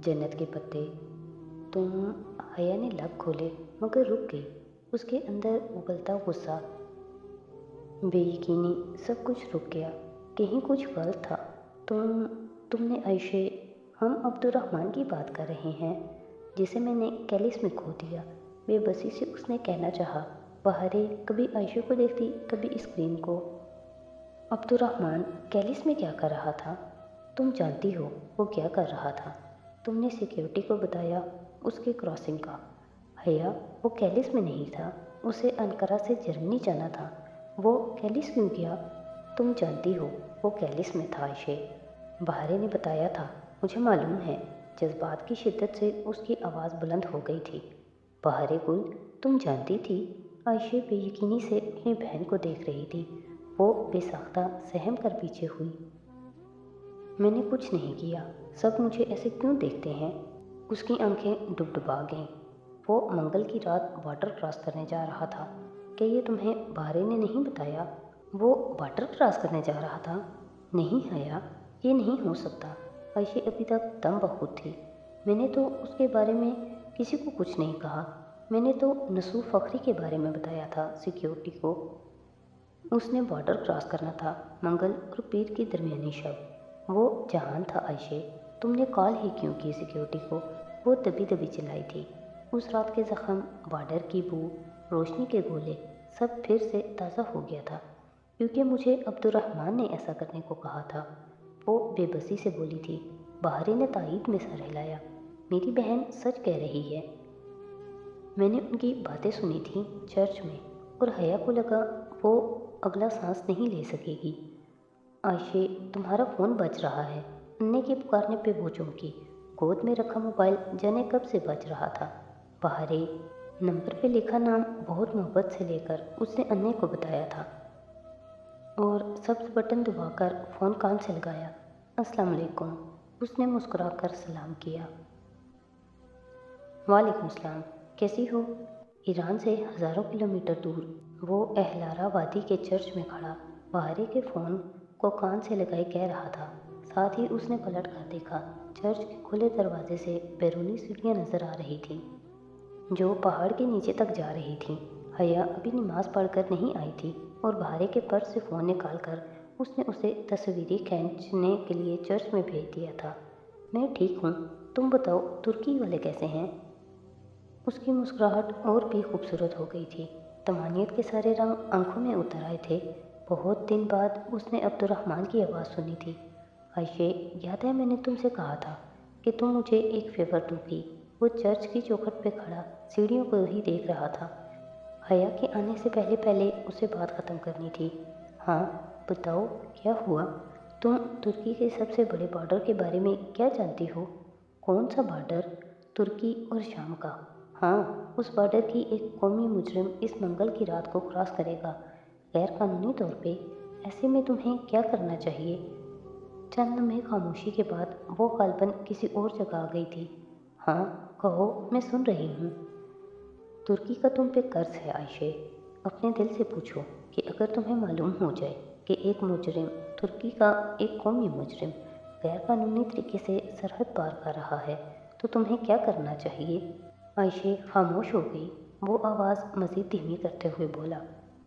जन्नत के पत्ते। तुम। हया ने लब खोले मगर रुक गई। उसके अंदर उबलता गुस्सा, बेयकीनी, सब कुछ रुक गया। कहीं कुछ गलत था। तुमने आयशे, हम अब्दुर्रहमान की बात कर रहे हैं जिसे मैंने कैलिस में खो दिया। बेबसी से उसने कहना चाहा। बहारे कभी आयशे को देखती, कभी स्क्रीन को। अब्दुर्रहमान कैलिस में क्या कर रहा था? तुम जानती हो वो क्या कर रहा था? तुमने सिक्योरिटी को बताया उसके क्रॉसिंग का। हया, वो कैलिस में नहीं था। उसे अंकारा से जर्मनी जाना था। वो कैलिस क्यों गया? तुम जानती हो वो कैलिस में था आयशे। बहारे ने बताया था। मुझे मालूम है। जज्बात की शिद्दत से उसकी आवाज़ बुलंद हो गई थी। बहारे गुल, तुम जानती थी? आयशे बेयकीनी से अपनी बहन को देख रही थी। वो बेसाख्ता सहम कर पीछे हुई। मैंने कुछ नहीं किया। सब मुझे ऐसे क्यों देखते हैं? उसकी आंखें डुबडुबा गईं। वो मंगल की रात वाटर क्रॉस करने जा रहा था। क्या ये तुम्हें बहारे ने नहीं बताया? वो वाटर क्रॉस करने जा रहा था? नहीं हया, ये नहीं हो सकता। आयशे अभी तक दम बखूद थी। मैंने तो उसके बारे में किसी को कुछ नहीं कहा। मैंने तो नसूर फखरी के बारे में बताया था सिक्योरिटी को। उसने बॉर्डर क्रॉस करना था। मंगल और पीर की दरमियानी शब। वो जहान था आयशे। तुमने कॉल ही क्यों की सिक्योरिटी को? वो दबी दबी चिल्लाई थी। उस रात के ज़ख्म, बॉर्डर की बू, रोशनी के गोले, सब फिर से ताज़ा हो गया था। क्योंकि मुझे अब्दुर्रहमान ने ऐसा करने को कहा था। वो बेबसी से बोली थी। बहारे ने तायीद में सर हिलाया। मेरी बहन सच कह रही है। मैंने उनकी बातें सुनी थी चर्च में, और हया को लगा वो अगला सांस नहीं ले सकेगी। आयशे, तुम्हारा फ़ोन बज रहा है। अन्य के पुकारने पे वो चौंकी। गोद में रखा मोबाइल जाने कब से बज रहा था। बहारे, नंबर पे लिखा नाम बहुत मोहब्बत से लेकर उसने अन्य को बताया था और सब्ज बटन दबाकर फ़ोन कान से लगाया। अस्सलाम वालेकुम, उसने मुस्कुराकर सलाम किया। वालेकुम सलाम, कैसी हो? ईरान से हज़ारों किलोमीटर दूर वो अहलारा वादी के चर्च में खड़ा बहारे के फ़ोन को कान से लगाए कह रहा था। साथ ही उसने पलट कर देखा। चर्च के खुले दरवाजे से बैरूनी सीढ़ियाँ नज़र आ रही थीं जो पहाड़ के नीचे तक जा रही थीं। हया अभी नमाज पढ़कर नहीं आई थी और बहारे के पर्स से फ़ोन निकालकर उसने उसे तस्वीरें खींचने के लिए चर्च में भेज दिया था। मैं ठीक हूँ, तुम बताओ तुर्की वाले कैसे हैं? उसकी मुस्कुराहट और भी खूबसूरत हो गई थी। तमानियत के सारे रंग आंखों में उतर आए थे। बहुत दिन बाद उसने अब्दुर्रहमान की आवाज़ सुनी थी। आयशे, याद है मैंने तुमसे कहा था कि तुम मुझे एक फेवर दोगी? वो चर्च की चौखट पे खड़ा सीढ़ियों को ही देख रहा था। हया के आने से पहले पहले उसे बात ख़त्म करनी थी। हाँ, बताओ क्या हुआ? तुम तुर्की के सबसे बड़े बॉर्डर के बारे में क्या जानती हो? कौन सा बॉर्डर? तुर्की और शाम का। हाँ, उस बॉर्डर की एक कौमी मुजरिम इस मंगल की रात को क्रॉस करेगा, गैर कानूनी तौर पे। ऐसे में तुम्हें क्या करना चाहिए? चंद लम्हे खामोशी के बाद वो गालबन किसी और जगह आ गई थी। हाँ कहो, मैं सुन रही हूँ। तुर्की का तुम पे कर्ज है आयशे। अपने दिल से पूछो कि अगर तुम्हें मालूम हो जाए कि एक मुजरिम, तुर्की का एक कौमी मुजरिम, गैर कानूनी तरीके से सरहद पार कर रहा है तो तुम्हें क्या करना चाहिए? आयशे खामोश हो गई। वो आवाज़ मज़ीद धीमी करते हुए बोला,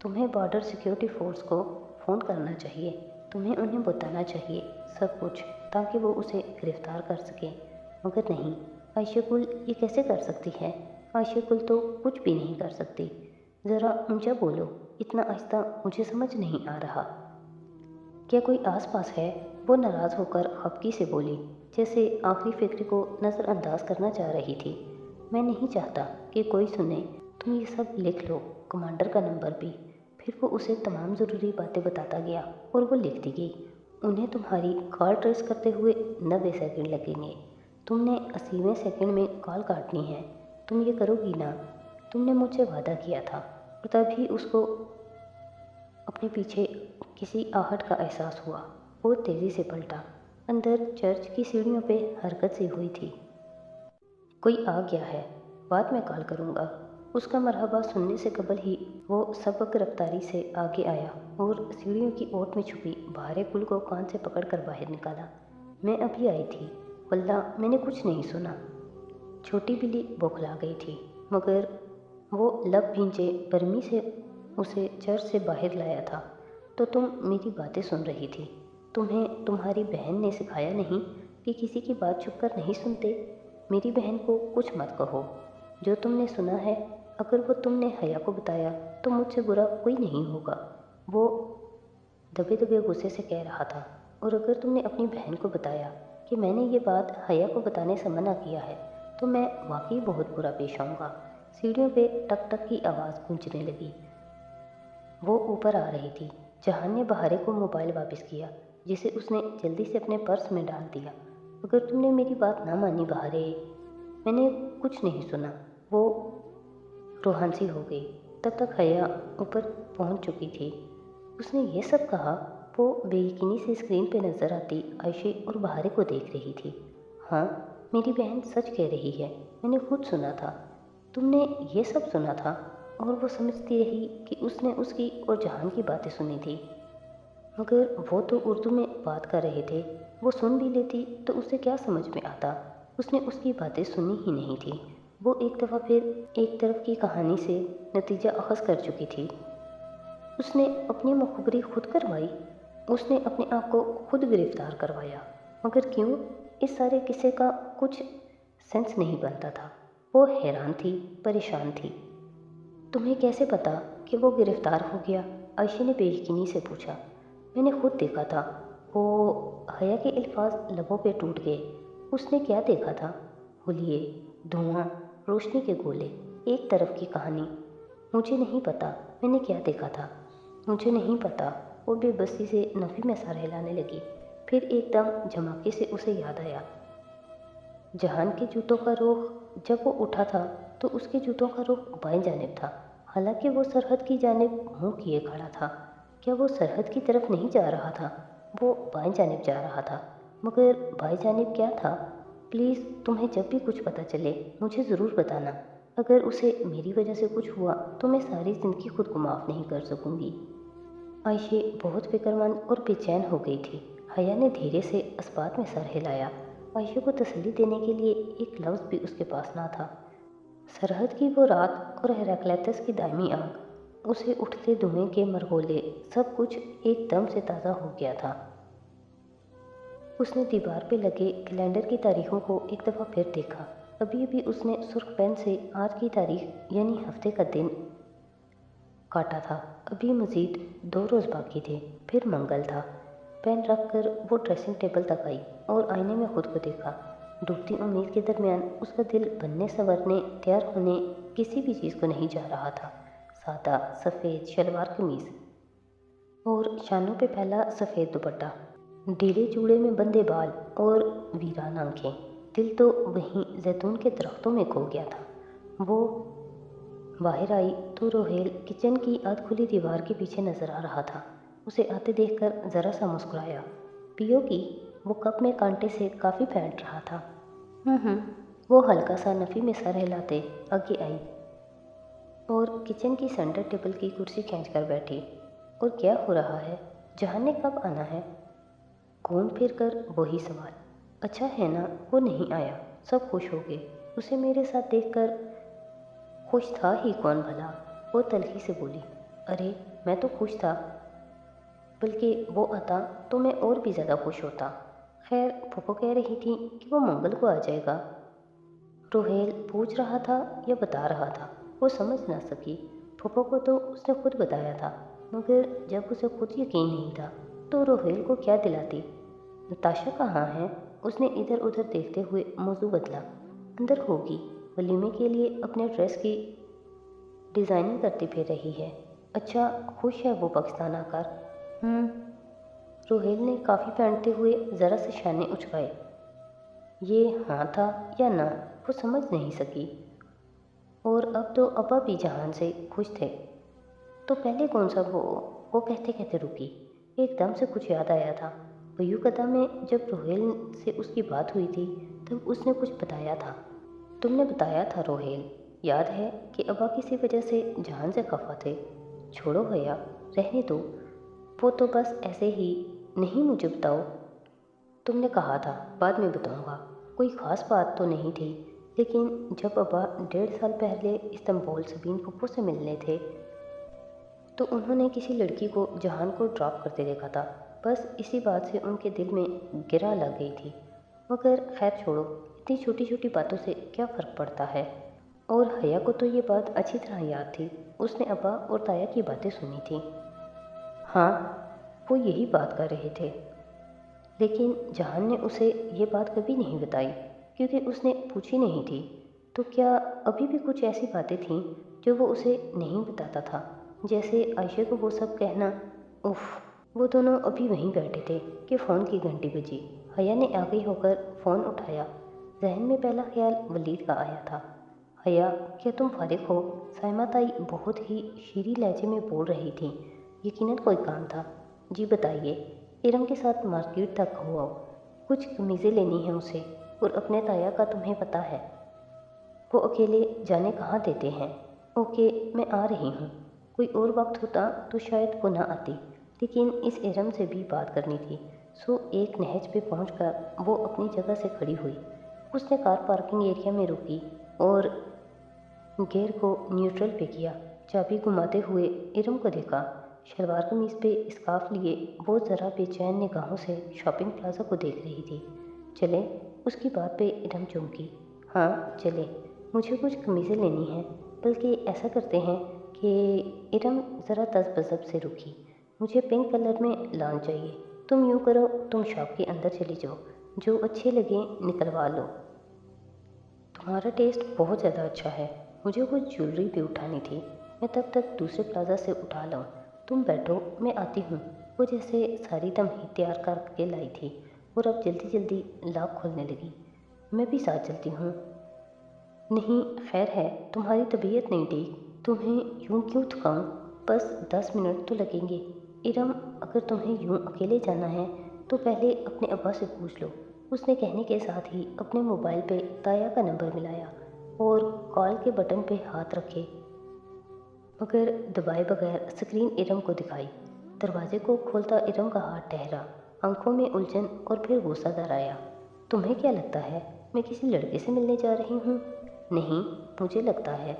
तुम्हें बॉर्डर सिक्योरिटी फोर्स को फ़ोन करना चाहिए। तुम्हें उन्हें बताना चाहिए सब कुछ, ताकि वो उसे गिरफ़्तार कर सकें। मगर नहीं, आयशे कुल ये कैसे कर सकती है? आयशे कुल तो कुछ भी नहीं कर सकती। ज़रा ऊंचा बोलो, इतना आहिस्ता मुझे समझ नहीं आ रहा। क्या कोई आस पास है? वो नाराज़ होकर खफकी से बोली, जैसे आखिरी फिक्र को नज़रअंदाज करना चाह रही थी। मैं नहीं चाहता कि कोई सुने। तुम ये सब लिख लो, कमांडर का नंबर भी। फिर वो उसे तमाम ज़रूरी बातें बताता गया और वो लिखती गई। उन्हें तुम्हारी कॉल ट्रेस करते हुए 90 सेकंड लगेंगे। तुमने 80वें सेकंड में कॉल काटनी है। तुम ये करोगी ना? तुमने मुझसे वादा किया था। और तभी उसको अपने पीछे किसी आहट का एहसास हुआ। वो तेज़ी से पलटा। अंदर चर्च की सीढ़ियों पे हरकत सी हुई थी। कोई आ गया है, बाद में कॉल करूँगा। उसका मरहबा सुनने से कबल ही वो सबक रफ्तारी से आगे आया और सीढ़ियों की ओट में छुपी बहारे कुल को कान से पकड़ कर बाहर निकाला। मैं अभी आई थी, واللہ میں نے کچھ نہیں سنا۔ چھوٹی بلی بوکھلا گئی تھی، مگر وہ لب بھینچے برمی سے اسے چرچ سے باہر لایا تھا۔ تو تم میری باتیں سن رہی تھی؟ تمہیں تمہاری بہن نے سکھایا نہیں کہ کسی کی بات چھپ کر نہیں سنتے؟ میری بہن کو کچھ مت کہو۔ جو تم نے سنا ہے، اگر وہ تم نے حیا کو بتایا تو مجھ سے برا کوئی نہیں ہوگا، وہ دبے دبے غصے سے کہہ رہا تھا۔ اور اگر تم نے اپنی بہن کو بتایا کہ میں نے یہ بات حیا کو بتانے سے منع کیا ہے تو میں واقعی بہت برا پیش آؤں گا۔ سیڑھیوں پہ ٹک ٹک کی آواز گونجنے لگی۔ وہ اوپر آ رہی تھی۔ جہان نے بہارے کو موبائل واپس کیا، جسے اس نے جلدی سے اپنے پرس میں ڈال دیا۔ اگر تم نے میری بات نہ مانی بہارے، میں نے کچھ نہیں سنا۔ وہ روحان سی ہو گئی۔ تب تک حیا اوپر پہنچ چکی تھی۔ اس نے یہ سب کہا؟ وہ بے یقینی سے اسکرین پہ نظر آتی عائشہ اور بہارے کو دیکھ رہی تھی۔ ہاں، میری بہن سچ کہہ رہی ہے، میں نے خود سنا تھا۔ تم نے یہ سب سنا تھا؟ اور وہ سمجھتی رہی کہ اس نے اس کی اور جہان کی باتیں سنی تھی، مگر وہ تو اردو میں بات کر رہے تھے۔ وہ سن بھی لیتی تو اسے کیا سمجھ میں آتا؟ اس نے اس کی باتیں سنی ہی نہیں تھی۔ وہ ایک دفعہ پھر ایک طرف کی کہانی سے نتیجہ اخذ کر چکی تھی۔ اس نے اپنی مخبری خود کروائی، اس نے اپنے آپ کو خود گرفتار کروایا، مگر کیوں؟ اس سارے قصے کا کچھ سینس نہیں بنتا تھا۔ وہ حیران تھی، پریشان تھی۔ تمہیں کیسے پتا کہ وہ گرفتار ہو گیا؟ عائشہ نے بے یقینی سے پوچھا۔ میں نے خود دیکھا تھا۔ وہ حیا کے الفاظ لبوں پہ ٹوٹ گئے۔ اس نے کیا دیکھا تھا؟ حلیے، دھواں، روشنی کے گولے، ایک طرف کی کہانی۔ مجھے نہیں پتا میں نے کیا دیکھا تھا، مجھے نہیں پتا۔ وہ بے بسی سے نفی میں سر ہلانے لگی۔ پھر ایک دم جھماکے سے اسے یاد آیا، جہان کے جوتوں کا رخ۔ جب وہ اٹھا تھا تو اس کے جوتوں کا رخ بائیں جانب تھا، حالانکہ وہ سرحد کی جانب منہ کیے کھڑا تھا۔ کیا وہ سرحد کی طرف نہیں جا رہا تھا؟ وہ بائیں جانب جا رہا تھا، مگر بائیں جانب کیا تھا؟ پلیز، تمہیں جب بھی کچھ پتہ چلے مجھے ضرور بتانا۔ اگر اسے میری وجہ سے کچھ ہوا تو میں ساری زندگی خود کو معاف نہیں کر سکوں گی۔ عائشہ بہت فکر مند اور بے چین ہو گئی تھی۔ حیا نے دھیرے سے اثبات میں سر ہلایا۔ عائشہ کو تسلی دینے کے لیے ایک لفظ بھی اس کے پاس نہ تھا۔ سرحد کی وہ رات اور ہیراکلیٹس کی دائمی آگ، اسے اٹھتے دھوئیں کے مرغولے، سب کچھ ایک دم سے تازہ ہو گیا تھا۔ اس نے دیوار پہ لگے کیلنڈر کی تاریخوں کو ایک دفعہ پھر دیکھا۔ ابھی ابھی اس نے سرخ پین سے آج کی تاریخ یعنی ہفتے کا دن کاٹا تھا۔ ابھی مزید 2 روز باقی تھے، پھر منگل تھا۔ پین رکھ کر وہ ڈریسنگ ٹیبل تک آئی اور آئینے میں خود کو دیکھا۔ ڈوبتی امید کے درمیان اس کا دل بننے سنورنے تیار ہونے کسی بھی چیز کو نہیں جا رہا تھا۔ سادہ سفید شلوار قمیض اور شانوں پہ پھیلا سفید دوپٹہ، ڈھیلے چوڑے میں بندھے بال اور ویران آنکھیں۔ دل تو وہیں زیتون کے درختوں میں کھو گیا تھا۔ وہ باہر آئی تو روہیل کچن کی آدھ کھلی دیوار کے پیچھے نظر آ رہا تھا۔ اسے آتے دیکھ کر ذرا سا مسکرایا۔ پیو کی؟ وہ کپ میں کانٹے سے کافی پھینٹ رہا تھا۔ وہ ہلکا سا نفی میں سر ہلاتے آگے آئی اور کچن کی سینٹر ٹیبل کی کرسی کھینچ کر بیٹھی۔ اور کیا ہو رہا ہے؟ جہان نے کب آنا ہے؟ گھوم پھر کر وہی سوال۔ اچھا ہے نا وہ نہیں آیا، سب خوش ہو گئے۔ اسے میرے ساتھ دیکھ کر خوش تھا ہی کون بھلا؟ وہ تلخی سے بولی۔ ارے میں تو خوش تھا، بلکہ وہ آتا تو میں اور بھی زیادہ خوش ہوتا۔ خیر، پھوپھو کہہ رہی تھی کہ وہ منگل کو آ جائے گا۔ روہیل پوچھ رہا تھا یا بتا رہا تھا، وہ سمجھ نہ سکی۔ پھوپھو کو تو اس نے خود بتایا تھا، مگر جب اسے خود یقین نہیں تھا تو روہیل کو کیا دلاتی؟ نتاشا کہاں ہے؟ اس نے ادھر ادھر دیکھتے ہوئے موضوع بدلا۔ اندر ہوگی، ولیمے کے لیے اپنے ڈریس کی ڈیزائننگ کرتی پھر رہی ہے۔ اچھا، خوش ہے وہ پاکستان آ کر؟ روہیل نے کافی پھینٹتے ہوئے ذرا سے شانے اچکائے۔ یہ ہاں تھا یا نہ وہ سمجھ نہیں سکی۔ اور اب تو ابا بھی جہان سے خوش تھے، تو پہلے کون سا وہ کہتے کہتے رکی۔ ایک دم سے کچھ یاد آیا تھا۔ بیو قدم میں جب روہیل سے اس کی بات ہوئی تھی تب اس نے کچھ بتایا تھا۔ تم نے بتایا تھا روہیل، یاد ہے کہ ابا کسی وجہ سے جہان سے خفا تھے۔ چھوڑو حیا، رہنے دو، وہ تو بس ایسے ہی۔ نہیں مجھے بتاؤ، تم نے کہا تھا بعد میں بتاؤں گا۔ कोई ख़ास बात तो नहीं थी, लेकिन जब अब्बा 1.5 साल पहले इस्तांबुल सबीन फूफो से मिलने थे तो उन्होंने किसी लड़की को जहान को ड्रॉप करते देखा था। बस इसी बात से उनके दिल में गिरा लग गई थी। मगर खैर छोड़ो, इतनी छोटी छोटी बातों से क्या फ़र्क पड़ता है। और हया को तो ये बात अच्छी तरह याद थी। उसने अब्बा और ताया की बातें सुनी थी। हाँ, वो यही बात कर रहे थे, लेकिन जहान ने उसे ये बात कभी नहीं बताई क्योंकि उसने पूछी नहीं थी। तो क्या अभी भी कुछ ऐसी बातें थीं जो वो उसे नहीं बताता था, जैसे आयशा को वो सब कहना। उफ, वो दोनों अभी वहीं बैठे थे कि फ़ोन की घंटी बजी। हया ने आगे होकर फ़ोन उठाया। जहन में पहला ख्याल वलीद का आया था। हया, क्या तुम फारिग हो? साइमा ताई बहुत ही शीरी लहजे में बोल रही थी। यकीनन कोई काम था। जी बताइए। इरम के साथ मार्केट तक हो आओ, कुछ कमीज़ें लेनी है उसे, और अपने ताया का तुम्हें पता है, वो अकेले जाने कहाँ देते हैं। ओके, मैं आ रही हूँ। कोई और वक्त होता तो शायद वो ना आती, लेकिन इस इरम से भी बात करनी थी। सो एक नहज पे पहुंचकर वो अपनी जगह से खड़ी हुई। उसने कार पार्किंग एरिया में रोकी और गियर को न्यूट्रल पे किया। चाबी घुमाते हुए इरम को देखा। शलवार कमीज पे स्कार्फ लिए वो ज़रा बेचैन निगाहों से शॉपिंग प्लाजा को देख रही थी। चले? उसकी बात पे इरम चौंकी। हाँ चले, मुझे कुछ कमीज़ें लेनी हैं। बल्कि ऐसा करते हैं कि इरम ज़रा तज़बज़ब से रुकी। मुझे पिंक कलर में लॉन चाहिए। तुम यूँ करो, तुम शॉप के अंदर चली जाओ, जो अच्छे लगे निकलवा लो। तुम्हारा टेस्ट बहुत ज़्यादा अच्छा है। मुझे कुछ ज्वेलरी भी उठानी थी। मैं तब तक दूसरे प्लाजा से उठा लाऊं। तुम बैठो, मैं आती हूँ। वो जैसे सारी तमहीद तैयार करके लाई थी और अब जल्दी जल्दी लॉक खोलने लगी। मैं भी साथ चलती हूँ। नहीं खैर है, तुम्हारी तबीयत नहीं ठीक, तुम्हें यूं क्यों थकाऊं? बस 10 मिनट तो लगेंगे। इरम, अगर तुम्हें यूं अकेले जाना है तो पहले अपने अब्बा से पूछ लो। उसने कहने के साथ ही अपने मोबाइल पे ताया का नंबर मिलाया और कॉल के बटन पे हाथ रखे मगर दबाए बगैर स्क्रीन इरम को दिखाई। दरवाजे को खोलता इरम का हाथ ठहरा। आंखों में उलझन और फिर गुस्सा दर आया। तुम्हें क्या लगता है मैं किसी लड़के से मिलने जा रही हूँ? नहीं, मुझे लगता है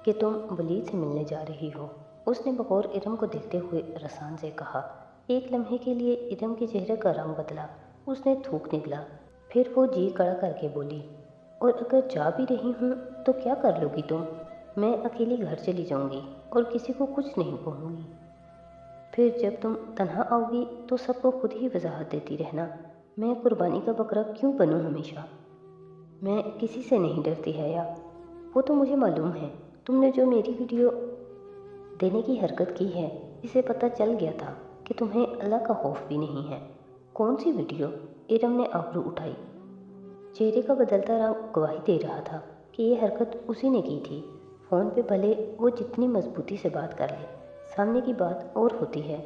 कि तुम वलीद से मिलने जा रही हो। उसने बगौर इरम को देखते हुए रसान से कहा। एक लम्हे के लिए इरम के चेहरे का रंग बदला। उसने थूक निकला। फिर वो जी कड़ा करके बोली, और अगर जा भी रही हूँ तो क्या कर लोगी तुम? मैं अकेली घर चली जाऊँगी और किसी को कुछ नहीं कहूँगी। फिर जब तुम तन्हा आओगी तो सबको खुद ही वजाहत देती रहना। मैं कुर्बानी का बकरा क्यों बनूं हमेशा? मैं किसी से नहीं डरती है या वो तो मुझे मालूम है। तुमने जो मेरी वीडियो देने की हरकत की है, इसे पता चल गया था कि तुम्हें अल्लाह का खौफ भी नहीं है। कौन सी वीडियो? इरम ने आबरू उठाई। चेहरे का बदलता रंग गवाही दे रहा था कि ये हरकत उसी ने की थी। फ़ोन पे भले वो जितनी मजबूती से बात कर ले, सामने की बात और होती है।